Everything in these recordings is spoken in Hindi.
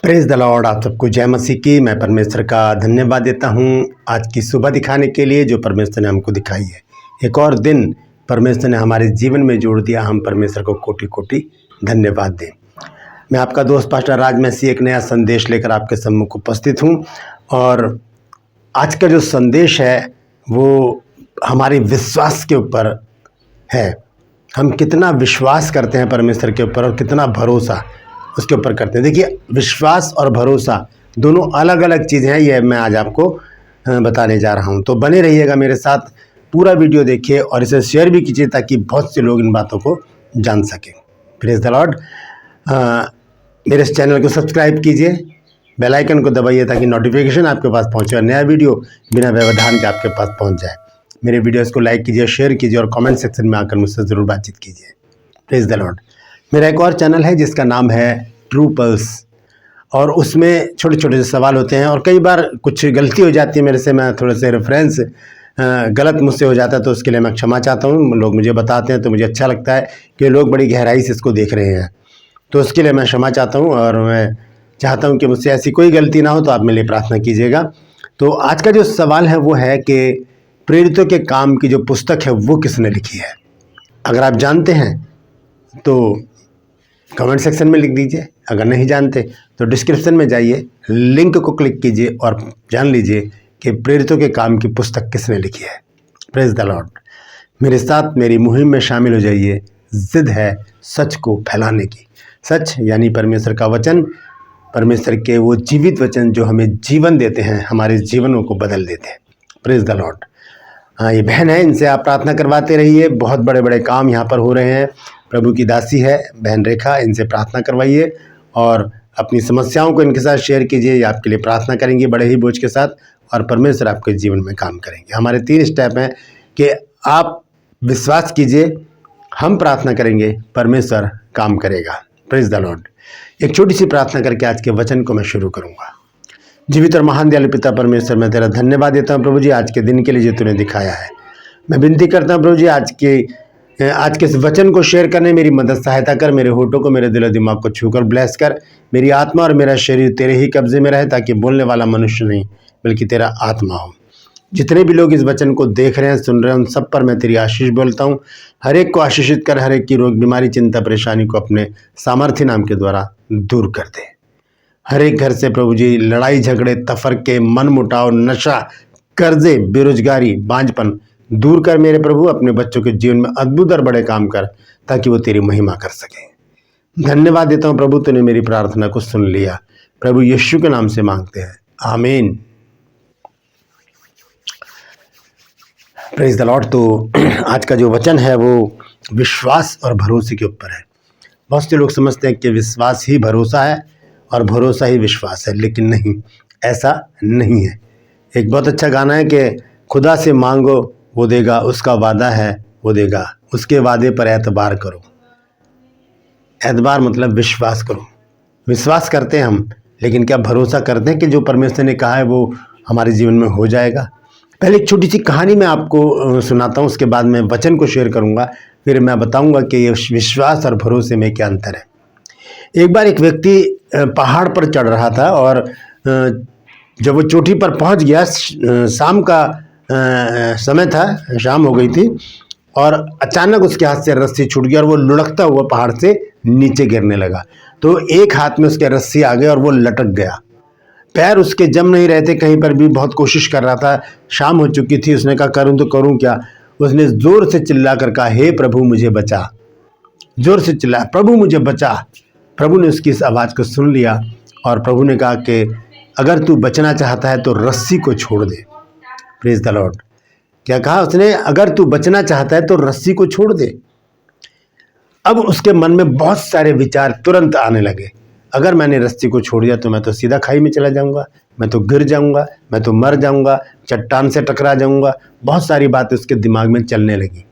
Praise the Lord. आप सबको जय मसीह की। मैं परमेश्वर का धन्यवाद देता हूँ आज की सुबह दिखाने के लिए जो परमेश्वर ने हमको दिखाई है। एक और दिन परमेश्वर ने हमारे जीवन में जोड़ दिया। हम परमेश्वर को कोटि कोटि धन्यवाद दें। मैं आपका दोस्त पास्टर राज मसीह एक नया संदेश लेकर आपके सम्मुख उपस्थित हूँ। और आज का जो संदेश है वो हमारे विश्वास के ऊपर है। हम कितना विश्वास करते हैं परमेश्वर के ऊपर और कितना भरोसा उसके ऊपर करते हैं। देखिए, विश्वास और भरोसा दोनों अलग अलग चीज़ें हैं। ये मैं आज आपको बताने जा रहा हूँ, तो बने रहिएगा मेरे साथ। पूरा वीडियो देखिए और इसे शेयर भी कीजिए ताकि बहुत से लोग इन बातों को जान सकें। Praise the Lord. मेरे इस चैनल को सब्सक्राइब कीजिए, बेल आइकन को दबाइए ताकि नोटिफिकेशन आपके पास पहुँचे और नया वीडियो बिना व्यवधान के आपके पास पहुँच जाए। मेरे वीडियोज़ को लाइक कीजिए, शेयर कीजिए और कमेंट सेक्शन में आकर मुझसे ज़रूर बातचीत कीजिए। Praise the Lord. मेरा एक और चैनल है जिसका नाम है ट्रू पल्स, और उसमें छोटे छोटे से सवाल होते हैं और कई बार कुछ गलती हो जाती है मेरे से। मैं थोड़े से रेफरेंस गलत मुझसे हो जाता है तो उसके लिए मैं क्षमा चाहता हूँ। लोग मुझे बताते हैं तो मुझे अच्छा लगता है कि लोग बड़ी गहराई से इसको देख रहे हैं, तो उसके लिए मैं क्षमा चाहता हूँ। और मैं चाहता हूँ कि मुझसे ऐसी कोई गलती ना हो, तो आप मेरे लिए प्रार्थना कीजिएगा। तो आज का जो सवाल है वो है कि प्रेरितों के काम की जो पुस्तक है वो किसने लिखी है। अगर आप जानते हैं तो कमेंट सेक्शन में लिख दीजिए, अगर नहीं जानते तो डिस्क्रिप्शन में जाइए, लिंक को क्लिक कीजिए और जान लीजिए कि प्रेरितों के काम की पुस्तक किसने लिखी है। Praise the Lord. मेरे साथ मेरी मुहिम में शामिल हो जाइए। जिद है सच को फैलाने की। सच यानी परमेश्वर का वचन, परमेश्वर के वो जीवित वचन जो हमें जीवन देते हैं, हमारे जीवनों को बदल देते हैं। Praise the Lord. ये बहन है, इनसे आप प्रार्थना करवाते रहिए। बहुत बड़े बड़े काम यहाँ पर हो रहे हैं। प्रभु की दासी है बहन रेखा, इनसे प्रार्थना करवाइए और अपनी समस्याओं को इनके साथ शेयर कीजिए। ये आपके लिए प्रार्थना करेंगे बड़े ही बोझ के साथ, और परमेश्वर आपके जीवन में काम करेंगे। हमारे 3 स्टेप हैं कि आप विश्वास कीजिए, हम प्रार्थना करेंगे, परमेश्वर काम करेगा। Praise the Lord. एक छोटी सी प्रार्थना करके आज के वचन को मैं शुरू करूँगा। जीवित और महान दयालु पिता परमेश्वर, मैं तेरा धन्यवाद देता हूँ प्रभु जी आज के दिन के लिए जो तूने दिखाया है। मैं विनती करता हूँ प्रभु जी आज के इस वचन को शेयर करने मेरी मदद सहायता कर। मेरे होठों को, मेरे दिल और दिमाग को छूकर ब्लेस कर। मेरी आत्मा और मेरा शरीर तेरे ही कब्जे में रहे ताकि बोलने वाला मनुष्य नहीं बल्कि तेरा आत्मा हो। जितने भी लोग इस वचन को देख रहे हैं, सुन रहे हैं, उन सब पर मैं तेरी आशीष बोलता हूँ। हर एक को आशीषित कर, हर एक की रोग बीमारी चिंता परेशानी को अपने सामर्थ्य नाम के द्वारा दूर कर दे। हर एक घर से प्रभु जी लड़ाई झगड़े, तफरके, मन मुटाव, नशा, कर्जे, बेरोजगारी, बांझपन दूर कर मेरे प्रभु। अपने बच्चों के जीवन में अद्भुत और बड़े काम कर ताकि वो तेरी महिमा कर सके। धन्यवाद देता हूँ प्रभु, तूने मेरी प्रार्थना को सुन लिया। प्रभु यीशु के नाम से मांगते हैं, आमीन। Praise the Lord. तो आज का जो वचन है वो विश्वास और भरोसे के ऊपर है। बहुत से लोग समझते हैं कि विश्वास ही भरोसा है और भरोसा ही विश्वास है, लेकिन नहीं, ऐसा नहीं है। एक बहुत अच्छा गाना है कि खुदा से मांगो वो देगा, उसका वादा है वो देगा, उसके वादे पर एतबार करो। एतबार मतलब विश्वास करो। विश्वास करते हैं हम, लेकिन क्या भरोसा करते हैं कि जो परमेश्वर ने कहा है वो हमारे जीवन में हो जाएगा। पहले एक छोटी सी कहानी मैं आपको सुनाता हूँ, उसके बाद मैं वचन को शेयर करूँगा। फिर मैं बताऊँगा कि ये विश्वास और भरोसे में क्या अंतर है। एक बार एक व्यक्ति पहाड़ पर चढ़ रहा था और जब वो चोटी पर पहुंच गया, शाम का समय था, शाम हो गई थी, और अचानक उसके हाथ से रस्सी छूट गई और वो लुढ़कता हुआ पहाड़ से नीचे गिरने लगा। तो एक हाथ में उसके रस्सी आ गई और वो लटक गया। पैर उसके जम नहीं रहे थे, कहीं पर भी बहुत कोशिश कर रहा था। शाम हो चुकी थी। उसने कहा करूं तो करूं क्या। उसने जोर से चिल्ला कर कहा, हे प्रभु मुझे बचा। जोर से चिल्लाया, प्रभु मुझे बचा। प्रभु ने उसकी इस आवाज़ को सुन लिया और प्रभु ने कहा कि अगर तू बचना चाहता है तो रस्सी को छोड़ दे। Praise the Lord. क्या कहा उसने? अगर तू बचना चाहता है तो रस्सी को छोड़ दे। अब उसके मन में बहुत सारे विचार तुरंत आने लगे। अगर मैंने रस्सी को छोड़ दिया तो मैं तो सीधा खाई में चला जाऊंगा, मैं तो गिर जाऊंगा, मैं तो मर जाऊंगा, चट्टान से टकरा जाऊंगा। बहुत सारी बातें उसके दिमाग में चलने लगी।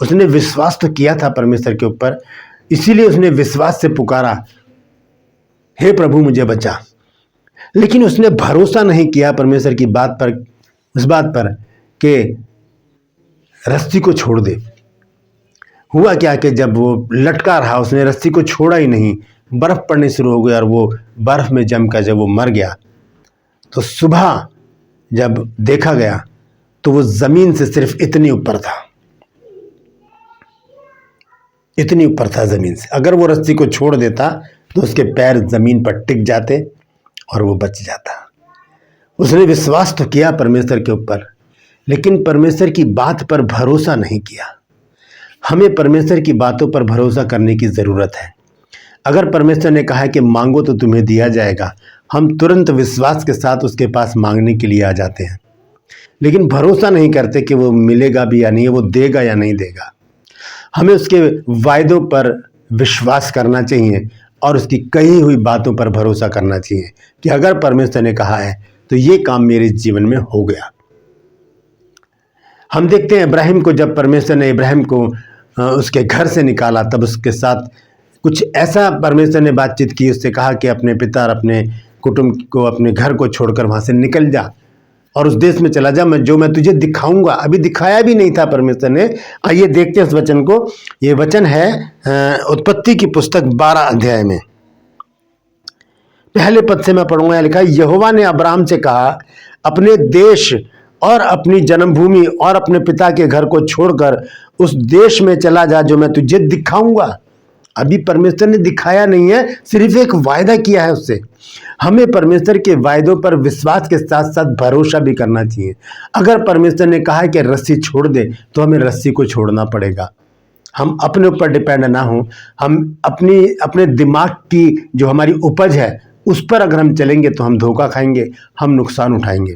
उसने विश्वास तो किया था परमेश्वर के ऊपर, इसीलिए उसने विश्वास से पुकारा, हे प्रभु मुझे बचा। लेकिन उसने भरोसा नहीं किया परमेश्वर की बात पर, उस बात पर कि रस्सी को छोड़ दे। हुआ क्या कि जब वो लटका रहा, उसने रस्सी को छोड़ा ही नहीं। बर्फ़ पड़नी शुरू हो गई और वो बर्फ़ में जम कर जब वो मर गया तो सुबह जब देखा गया तो वो ज़मीन से सिर्फ इतनी ऊपर था, इतनी ऊपर था ज़मीन से। अगर वो रस्सी को छोड़ देता तो उसके पैर ज़मीन पर टिक जाते और वो बच जाता। उसने विश्वास तो किया परमेश्वर के ऊपर, लेकिन परमेश्वर की बात पर भरोसा नहीं किया। हमें परमेश्वर की बातों पर भरोसा करने की ज़रूरत है। अगर परमेश्वर ने कहा है कि मांगो तो तुम्हें दिया जाएगा, हम तुरंत विश्वास के साथ उसके पास मांगने के लिए आ जाते हैं, लेकिन भरोसा नहीं करते कि वो मिलेगा भी या नहीं, वो देगा या नहीं देगा। हमें उसके वायदों पर विश्वास करना चाहिए और उसकी कही हुई बातों पर भरोसा करना चाहिए कि अगर परमेश्वर ने कहा है तो ये काम मेरे जीवन में हो गया। हम देखते हैं इब्राहिम को, जब परमेश्वर ने इब्राहिम को उसके घर से निकाला तब उसके साथ कुछ ऐसा परमेश्वर ने बातचीत की, उससे कहा कि अपने पिता और अपने कुटुंब को, अपने घर को छोड़कर वहाँ से निकल जा और उस देश में चला जा, मैं तुझे दिखाऊंगा। अभी दिखाया भी नहीं था परमेश्वर ने। आइए देखते हैं इस वचन को। ये वचन है उत्पत्ति की पुस्तक 12 अध्याय में पहले पद से मैं पढ़ूंगा। लिखा है, यहोवा ने अब्राहम से कहा, अपने देश और अपनी जन्मभूमि और अपने पिता के घर को छोड़कर उस देश में चला जा जो मैं तुझे दिखाऊंगा। अभी परमेश्वर ने दिखाया नहीं है, सिर्फ एक वायदा किया है उससे। हमें परमेश्वर के वायदों पर विश्वास के साथ साथ भरोसा भी करना चाहिए। अगर परमेश्वर ने कहा है कि रस्सी छोड़ दे तो हमें रस्सी को छोड़ना पड़ेगा। हम अपने ऊपर डिपेंड ना हो, हम अपने दिमाग की जो हमारी उपज है उस पर अगर हम चलेंगे तो हम धोखा खाएंगे, हम नुकसान उठाएंगे।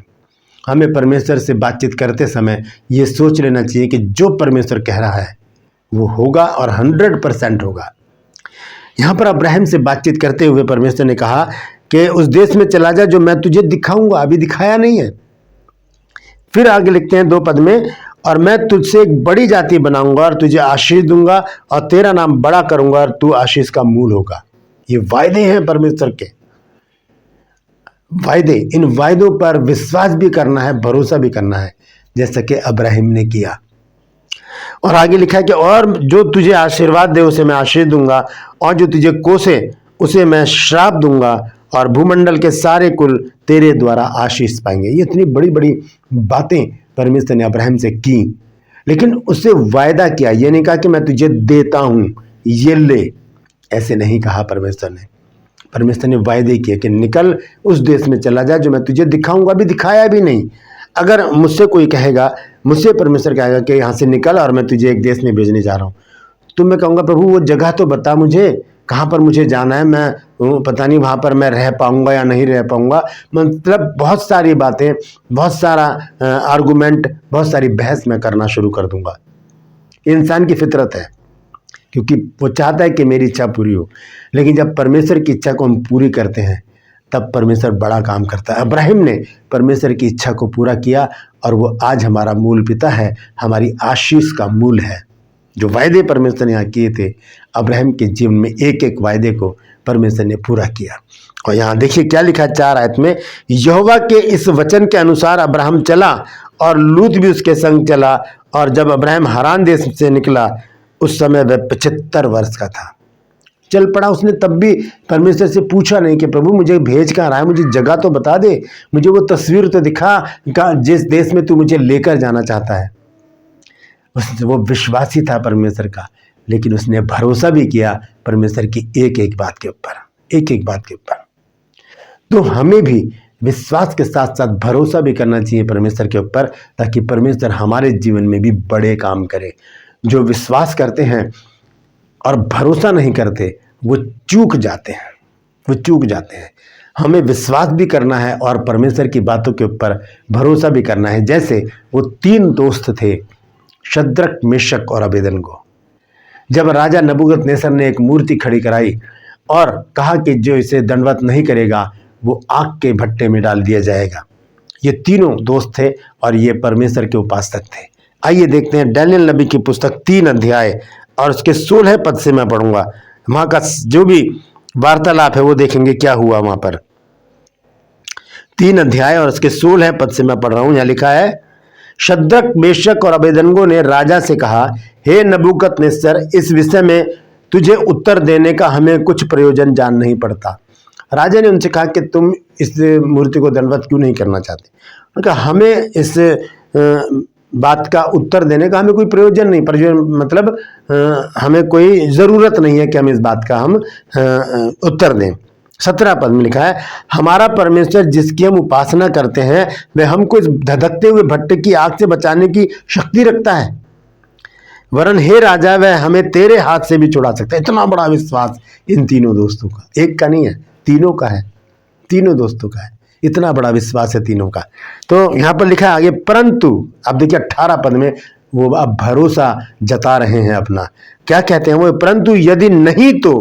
हमें परमेश्वर से बातचीत करते समय ये सोच लेना चाहिए कि जो परमेश्वर कह रहा है वो होगा और 100% होगा। यहाँ पर अब्राहम से बातचीत करते हुए परमेश्वर ने कहा कि उस देश में चला जा जो मैं तुझे दिखाऊंगा। अभी दिखाया नहीं है। फिर आगे लिखते हैं 2 पद में, और मैं तुझसे एक बड़ी जाति बनाऊंगा और तुझे आशीष दूंगा और तेरा नाम बड़ा करूंगा और तू आशीष का मूल होगा। ये वायदे हैं परमेश्वर के वायदे। इन वायदों पर विश्वास भी करना है, भरोसा भी करना है, जैसा कि अब्राहम ने किया। और आगे लिखा है कि और जो तुझे आशीर्वाद दे उसे मैं आशीष दूंगा और जो तुझे कोसे उसे मैं श्राप दूंगा और भूमंडल के सारे कुल तेरे द्वारा आशीष पाएंगे। ये इतनी बड़ी बड़ी बातें परमेश्वर ने अब्राहम से की, लेकिन उससे वायदा किया। ये नहीं कहा कि मैं तुझे देता हूं, ये ले, ऐसे नहीं कहा परमेश्वर ने। परमेश्वर ने वायदे किए कि निकल उस देश में चला जा जो मैं तुझे दिखाऊंगा। अभी दिखाया भी नहीं। अगर मुझसे कोई कहेगा, मुझसे परमेश्वर कहेगा कि यहाँ से निकल और मैं तुझे एक देश में भेजने जा रहा हूँ, तो मैं कहूँगा प्रभु वो जगह तो बता मुझे, कहाँ पर मुझे जाना है, मैं पता नहीं वहाँ पर मैं रह पाऊँगा या नहीं रह पाऊँगा। मतलब बहुत सारी बातें, बहुत सारा आर्गूमेंट, बहुत सारी बहस मैं करना शुरू कर दूँगा। इंसान की फितरत है, क्योंकि वो चाहता है कि मेरी इच्छा पूरी हो। लेकिन जब परमेश्वर की इच्छा को हम पूरी करते हैं तब परमेश्वर बड़ा काम करता है। अब्राहम ने परमेश्वर की इच्छा को पूरा किया और वो आज हमारा मूल पिता है, हमारी आशीष का मूल है। जो वायदे परमेश्वर ने यहाँ किए थे, अब्राहम के जीवन में एक एक वायदे को परमेश्वर ने पूरा किया। और यहाँ देखिए क्या लिखा 4 आयत में, यहोवा के इस वचन के अनुसार अब्राहम चला और लूत भी उसके संग चला। और जब अब्राहम हारान देश से निकला उस समय वह 75 वर्ष का था। चल पड़ा। उसने तब भी परमेश्वर से पूछा नहीं कि प्रभु मुझे भेज कहाँ रहा है, मुझे जगह तो बता दे, मुझे वो तस्वीर तो दिखा जिस देश में तू मुझे लेकर जाना चाहता है। वो विश्वासी था परमेश्वर का, लेकिन उसने भरोसा भी किया परमेश्वर की एक एक बात के ऊपर, एक एक बात के ऊपर। तो हमें भी विश्वास के साथ साथ भरोसा भी करना चाहिए परमेश्वर के ऊपर, ताकि परमेश्वर हमारे जीवन में भी बड़े काम करे। जो विश्वास करते हैं और भरोसा नहीं करते वो चूक जाते हैं, वो चूक जाते हैं। हमें विश्वास भी करना है और परमेश्वर की बातों के ऊपर भरोसा भी करना है। जैसे वो 3 दोस्त थे, शद्रक, मेशक और अबेदनगो। जब राजा नबूकदनेस्सर ने एक मूर्ति खड़ी कराई और कहा कि जो इसे दंडवत नहीं करेगा वो आग के भट्टे में डाल दिया जाएगा। ये तीनों दोस्त थे और ये परमेश्वर के उपासक थे। आइए देखते हैं डैनियल नबी की पुस्तक 3 अध्याय और उसके 16 पद से मैं पढ़ूंगा। वहां का जो भी वार्तालाप है वो देखेंगे क्या हुआ वहां पर। 3 अध्याय और उसके 16 पद से मैं पढ़ रहा हूं। यहाँ लिखा है, शद्रक, मेशक और अबेदनगो ने राजा से कहा, हे नबूकदनेस्सर, इस विषय में तुझे उत्तर देने का हमें कुछ प्रयोजन जान नहीं पड़ता। राजा ने उनसे कहा कि तुम इस मूर्ति को दंडवत क्यों नहीं करना चाहते? उन्होंने कहा हमें इस बात का उत्तर देने का हमें कोई प्रयोजन नहीं, प्रयोजन मतलब हमें कोई ज़रूरत नहीं है कि हम इस बात का हम उत्तर दें। 17 पद में लिखा है, हमारा परमेश्वर जिसकी हम उपासना करते हैं वह हमको इस धधकते हुए भट्टे की आग से बचाने की शक्ति रखता है, वरन हे राजा वह हमें तेरे हाथ से भी छुड़ा सकता है। इतना बड़ा विश्वास इन तीनों दोस्तों का, एक का नहीं है, तीनों का है, तीनों दोस्तों का है, इतना बड़ा विश्वास है तीनों का। तो यहाँ पर लिखा है आगे, परंतु अब देखिए 18 पद में वो अब भरोसा जता रहे हैं अपना। क्या कहते हैं वो? परंतु यदि नहीं तो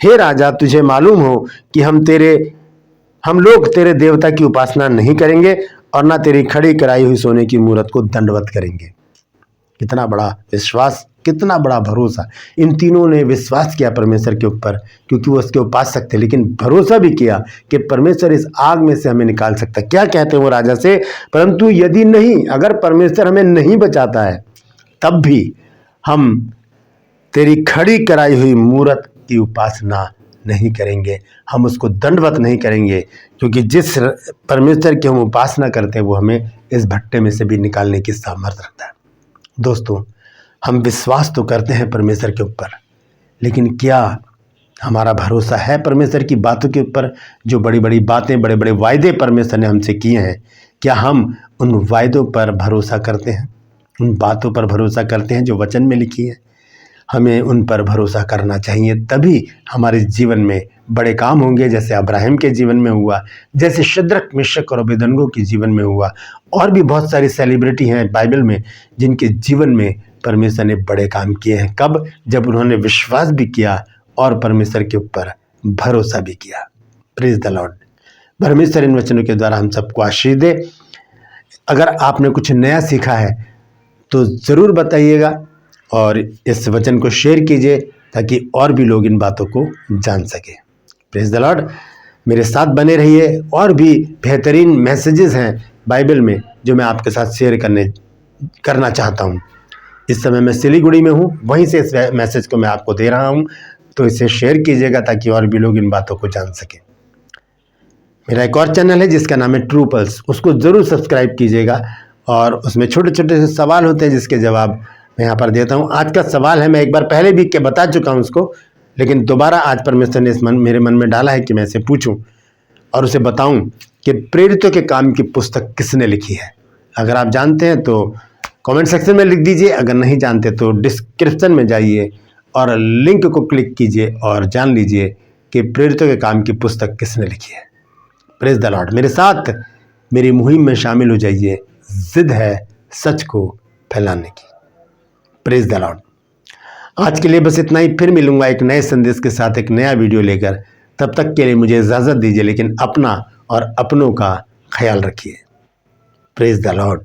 हे राजा तुझे मालूम हो कि हम लोग तेरे देवता की उपासना नहीं करेंगे और ना तेरी खड़ी कराई हुई सोने की मूर्त को दंडवत करेंगे। कितना बड़ा विश्वास, कितना बड़ा भरोसा। इन तीनों ने विश्वास किया परमेश्वर के ऊपर, क्योंकि वो उसके उपासक थे, लेकिन भरोसा भी किया कि परमेश्वर इस आग में से हमें निकाल सकता है। क्या कहते हैं वो राजा से? परंतु यदि नहीं, अगर परमेश्वर हमें नहीं बचाता है तब भी हम तेरी खड़ी कराई हुई मूर्त की उपासना नहीं करेंगे, हम उसको दंडवत नहीं करेंगे, क्योंकि जिस परमेश्वर की हम उपासना करते हैं वो हमें इस भट्टे में से भी निकालने की सामर्थ्य रखता है। दोस्तों, हम विश्वास तो करते हैं परमेश्वर के ऊपर, लेकिन क्या हमारा भरोसा है परमेश्वर की बातों के ऊपर? जो बड़ी बड़ी बातें, बड़े बड़े वायदे परमेश्वर ने हमसे किए हैं, क्या हम उन वायदों पर भरोसा करते हैं? उन बातों पर भरोसा करते हैं जो वचन में लिखी है? हमें उन पर भरोसा करना चाहिए, तभी हमारे जीवन में बड़े काम होंगे, जैसे अब्राहम के जीवन में हुआ, जैसे शद्रक, मिशक और अबेदनगो के जीवन में हुआ। और भी बहुत सारी सेलिब्रिटी हैं बाइबल में जिनके जीवन में परमेश्वर ने बड़े काम किए हैं। कब? जब उन्होंने विश्वास भी किया और परमेश्वर के ऊपर भरोसा भी किया। Praise the Lord. परमेश्वर इन वचनों के द्वारा हम सबको आशीष दे। अगर आपने कुछ नया सीखा है तो ज़रूर बताइएगा और इस वचन को शेयर कीजिए ताकि और भी लोग इन बातों को जान सके। Praise the Lord. मेरे साथ बने रहिए। और भी बेहतरीन मैसेजेस हैं बाइबल में जो मैं आपके साथ शेयर करना चाहता हूँ। इस समय मैं सिलीगुड़ी में हूँ, वहीं से इस मैसेज को मैं आपको दे रहा हूँ, तो इसे शेयर कीजिएगा ताकि और भी लोग इन बातों को जान सकें। मेरा एक और चैनल है जिसका नाम है ट्रू पल्स, उसको ज़रूर सब्सक्राइब कीजिएगा और उसमें छोटे छोटे से सवाल होते हैं जिसके जवाब मैं यहाँ पर देता हूँ। आज का सवाल है, मैं एक बार पहले भी के बता चुका हूँ उसको, लेकिन दोबारा आज परमेश्वर ने मेरे मन में डाला है कि मैं इसे पूछूं और उसे बताऊं कि प्रेरितों के काम की पुस्तक किसने लिखी है। अगर आप जानते हैं तो कमेंट सेक्शन में लिख दीजिए, अगर नहीं जानते तो डिस्क्रिप्शन में जाइए और लिंक को क्लिक कीजिए और जान लीजिए कि प्रेरितों के काम की पुस्तक किसने लिखी है। Praise the Lord. मेरे साथ मेरी मुहिम में शामिल हो जाइए। जिद है सच को फैलाने की। Praise the Lord. आज के लिए बस इतना ही। फिर मिलूंगा एक नए संदेश के साथ, एक नया वीडियो लेकर। तब तक के लिए मुझे इजाज़त दीजिए, लेकिन अपना और अपनों का ख्याल रखिए। Praise the Lord.